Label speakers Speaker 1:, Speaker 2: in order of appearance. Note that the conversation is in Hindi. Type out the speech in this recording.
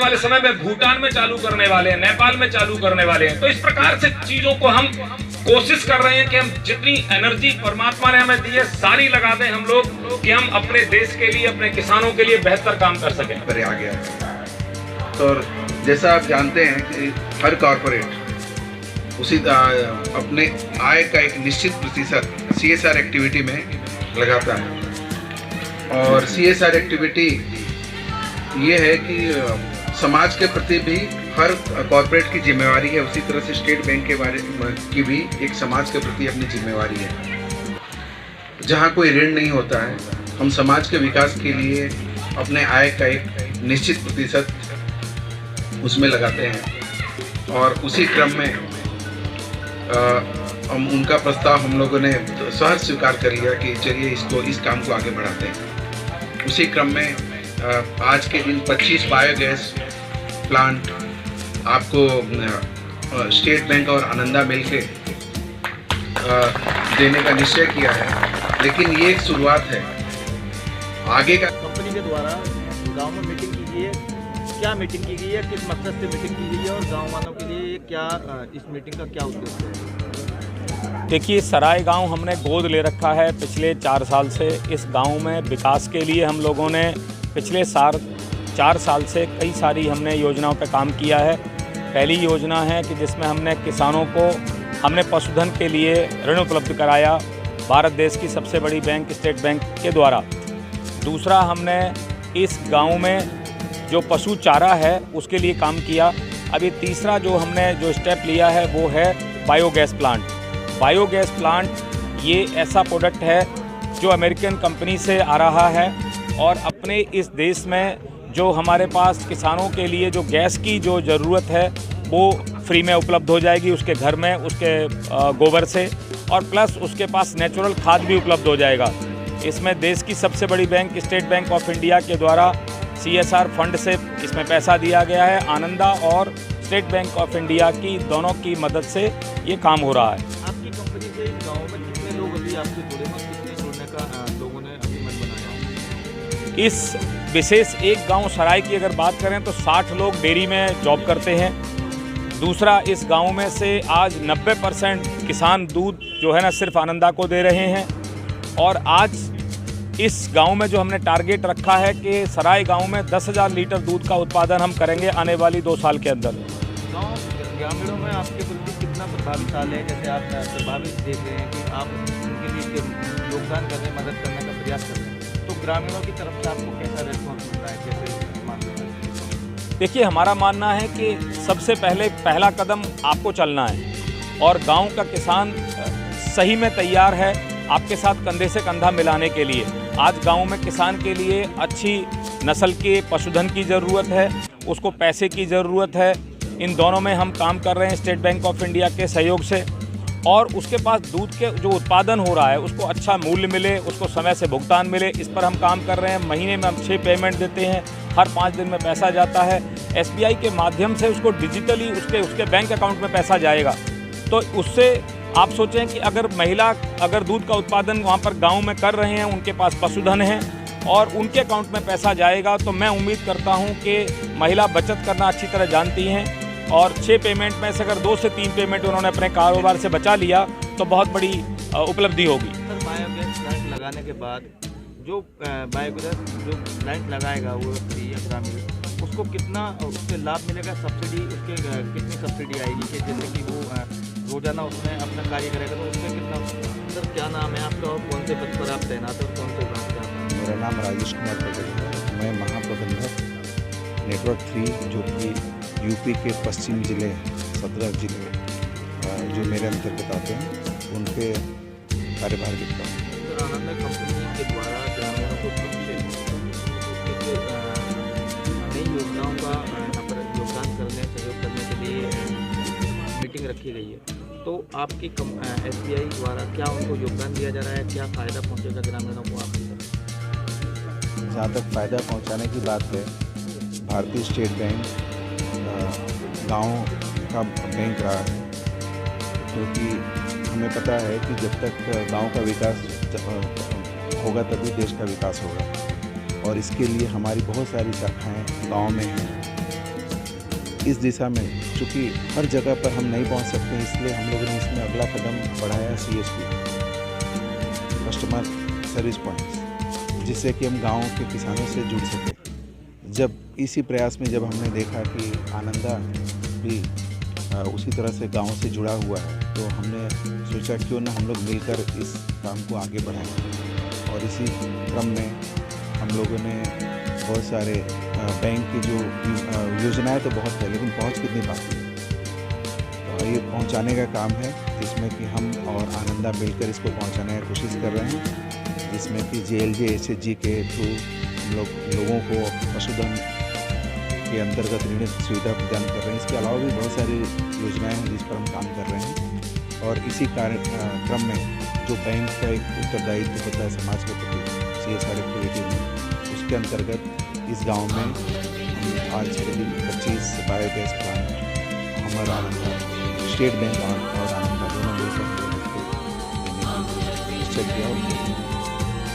Speaker 1: वाले समय में भूटान में चालू करने वाले हैं, नेपाल में चालू करने वाले हैं। तो इस प्रकार से चीजों को हम कोशिश कर रहे हैं कि हम जितनी एनर्जी परमात्मा ने हमें दी है सारी लगा दें हम लोग, कि हम अपने देश के लिए, अपने किसानों के लिए बेहतर काम कर सकें।
Speaker 2: आ गया है। तो जैसा आप जानते हैं कि हर कॉरपोरेट उसी अपने आय का एक निश्चित प्रतिशत CSR एक्टिविटी में लगाता है। और CSR एक्टिविटी ये है कि समाज के प्रति भी हर कॉरपोरेट की जिम्मेवारी है, उसी तरह से स्टेट बैंक के बारे की भी एक समाज के प्रति अपनी जिम्मेवारी है। जहाँ कोई ऋण नहीं होता है, हम समाज के विकास के लिए अपने आय का एक निश्चित प्रतिशत उसमें लगाते हैं। और उसी क्रम में हम उनका प्रस्ताव हम लोगों ने सहज स्वीकार कर लिया कि चलिए इस काम को आगे बढ़ाते हैं। उसी क्रम में आज के दिन 25 बायोगैस प्लांट आपको स्टेट बैंक और आनंदा मिलके देने का निश्चय किया है, लेकिन ये एक शुरुआत है। आगे का
Speaker 3: कंपनी के द्वारा गांव में मीटिंग की गई है, क्या मीटिंग की गई है, किस मकसद से मीटिंग की गई है और गांव वालों के लिए क्या इस मीटिंग का क्या उद्देश्य है?
Speaker 4: देखिए, सराय गांव हमने गोद ले रखा है पिछले 4 साल से। इस गांव में विकास के लिए हम लोगों ने पिछले 4 साल से कई सारी हमने योजनाओं पर काम किया है। पहली योजना है कि जिसमें हमने किसानों को हमने पशुधन के लिए ऋण उपलब्ध कराया भारत देश की सबसे बड़ी बैंक स्टेट बैंक के द्वारा। दूसरा, हमने इस गांव में जो पशु चारा है उसके लिए काम किया। अभी तीसरा जो हमने स्टेप लिया है वो है बायोगैस प्लांट। बायोगैस प्लांट ये ऐसा प्रोडक्ट है जो अमेरिकन कंपनी से आ रहा है और अपने इस देश में जो हमारे पास किसानों के लिए जो गैस की जो ज़रूरत है वो फ्री में उपलब्ध हो जाएगी उसके घर में, उसके गोबर से, और प्लस उसके पास नेचुरल खाद भी उपलब्ध हो जाएगा। इसमें देश की सबसे बड़ी bank state bank of India के द्वारा CSR फंड से इसमें पैसा दिया गया है। आनंदा और स्टेट बैंक ऑफ इंडिया की दोनों की मदद से ये काम हो रहा है।
Speaker 3: आपकी कंपनी से गाँव में कितने लोग अभी आपसे जुड़े हैं, कितने जुड़ने का लोगों ने अभी मन बनाया?
Speaker 4: इस विशेष एक गांव सराय की अगर बात करें तो 60 लोग डेयरी में जॉब करते हैं। दूसरा, इस गांव में से आज 90% किसान दूध जो है ना सिर्फ आनंदा को दे रहे हैं। और आज इस गांव में जो हमने टारगेट रखा है कि सराय गांव में 10,000 लीटर दूध का उत्पादन हम करेंगे आने वाली 2 साल के अंदर।
Speaker 3: गाँव ग्रामीणों में आपके प्रति कितना प्रभावशाली है? जैसे आप प्रभावित देख रहे हैं कि आप उनके लिए योगदान करने, मदद करने का प्रयास कर रहे हैं, तो ग्रामीणों की तरफ से आपको कैसा रिस्पॉन्स मिलता है, कैसे मानते हैं?
Speaker 4: देखिए, हमारा मानना है कि सबसे पहला कदम आपको चलना है और गांव का किसान सही में तैयार है आपके साथ कंधे से कंधा मिलाने के लिए। आज गांव में किसान के लिए अच्छी नस्ल के पशुधन की ज़रूरत है, उसको पैसे की ज़रूरत है। इन दोनों में हम काम कर रहे हैं स्टेट बैंक ऑफ इंडिया के सहयोग से। और उसके पास दूध के जो उत्पादन हो रहा है उसको अच्छा मूल्य मिले, उसको समय से भुगतान मिले, इस पर हम काम कर रहे हैं। महीने में हम 6 पेमेंट देते हैं, हर 5 दिन में पैसा जाता है। SBI के माध्यम से उसको डिजिटली उसके बैंक अकाउंट में पैसा जाएगा। तो उससे आप सोचें कि अगर महिला दूध का उत्पादन वहाँ पर गांव में कर रहे हैं, उनके पास पशुधन है और उनके अकाउंट में पैसा जाएगा, तो मैं उम्मीद करता हूँ कि महिला बचत करना अच्छी तरह जानती हैं और 6 पेमेंट में से अगर 2 से 3 पेमेंट उन्होंने अपने कारोबार से बचा लिया तो बहुत बड़ी उपलब्धि होगी।
Speaker 3: सर, बायोगैस प्लांट लगाने के बाद जो बायोगैस जो प्लांट लगाएगा वो ग्रामीण, उसको कितना उससे लाभ मिलेगा? सब्सिडी उसके कितनी सब्सिडी आएगी कि जैसे कि वो रोजाना उसमें अपना कार्य करेगा तो उसमें कितना? सर, क्या नाम है आपका और कौन से पद पर आप तैनात हैं और कौन से ब्रांच पे आप?
Speaker 5: मेरा नाम राजेश कुमार पटेल है। मैं महाप्रबंधक नेटवर्क 3 जो कि यूपी के पश्चिम जिले 17 जिले जो मेरे अंतर्गत आते हैं उनके कार्यभार करता हूँ।
Speaker 3: सर, आनंदा कंपनी के द्वारा ग्रामीणों को नई योजनाओं का यहाँ पर योगदान करने, सहयोग करने के लिए मीटिंग रखी गई है, तो आपकी SBI द्वारा क्या उनको योगदान दिया जा रहा है? क्या फ़ायदा पहुँचेगा ग्रामीणों को आपकी तरफ?
Speaker 5: जहाँ तक फ़ायदा पहुँचाने की बात है, भारतीय स्टेट बैंक गांव का बैंक रहा है, क्योंकि हमें पता है कि जब तक गांव का विकास होगा तभी देश का विकास होगा। और इसके लिए हमारी बहुत सारी शाखाएं गांव में हैं इस दिशा में, चूँकि हर जगह पर हम नहीं पहुंच सकते, इसलिए हम लोगों ने इसमें अगला कदम बढ़ाया CSP, कस्टमर सर्विस पॉइंट्स, जिससे कि हम गाँव के किसानों से जुड़ सकें। जब इसी प्रयास में जब हमने देखा कि आनंदा भी उसी तरह से गांव से जुड़ा हुआ है, तो हमने सोचा क्यों ना हम लोग मिलकर इस काम को आगे बढ़ाएं। और इसी क्रम में हम लोगों ने बहुत सारे बैंक की जो योजनाएं तो बहुत है, लेकिन पहुंच कितनी बाकी है, तो ये पहुंचाने का काम है, जिसमें कि हम और आनंदा मिलकर इसको पहुंचाने की कोशिश कर रहे हैं, जिसमें कि JLJ SHG के थ्रू हम लोगों को पशुधन के अंतर्गत ऋण सुविधा प्रदान कर रहे हैं। इसके अलावा भी बहुत सारी योजनाएं हैं जिस पर हम काम कर रहे हैं। और इसी कार्यक्रम में जो बैंक का एक उत्तरदायित्व होता है समाज के प्रति CSR एक्टिविटी में, उसके अंतर्गत इस गांव में हम आज 25 बायोगैस प्लांट हमर आनंदा, स्टेट बैंक और आनंदा दोनों मिलकर निश्चय किया।